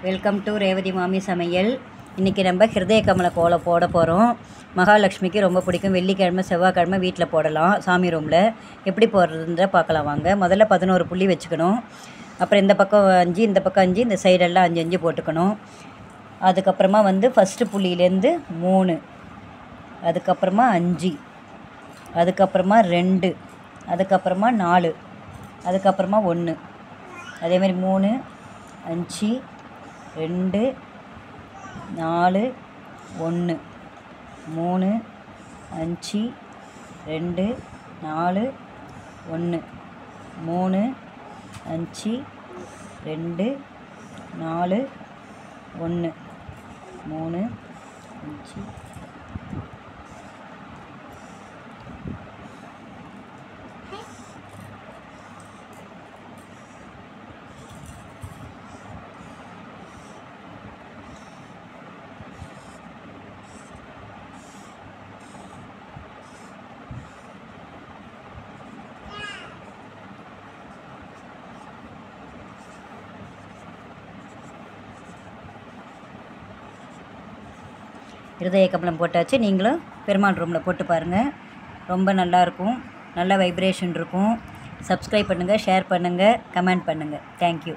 Welcome to Revathi மாமி சமையல். இன்றைக்கி நம்ம ஹிருதய கமல கோலம் போட போகிறோம். மகாலட்சுமிக்கு ரொம்ப பிடிக்கும். வெள்ளிக்கிழமை செவ்வாய்க்கிழமை வீட்டில் போடலாம். சாமி ரூமில் எப்படி போடுறதுன்ற பார்க்கலாம் வாங்க. முதல்ல 11 புள்ளி வச்சுக்கணும். அப்புறம் இந்த பக்கம் 5, இந்த பக்கம் 5, இந்த சைடெல்லாம் 5 5 போட்டுக்கணும். அதுக்கப்புறமா ஃபஸ்ட்டு புள்ளியிலேருந்து 3, அதுக்கப்புறமா 5, அதுக்கப்புறமா 2, அதுக்கப்புறமா 4, அதுக்கப்புறமா 1, அதேமாதிரி 3 5 2 4 1 3 5 2 4 1 3 5 2 4 1 3 5. ஹிருதய கமலம் போட்டாச்சு. நீங்களும் பெருமாள் ரூமில் போட்டு பாருங்கள். ரொம்ப நல்லாயிருக்கும். நல்ல வைப்ரேஷன் இருக்கும். சப்ஸ்கிரைப் பண்ணுங்கள், ஷேர் பண்ணுங்கள், கமெண்ட் பண்ணுங்கள். தேங்க்யூ.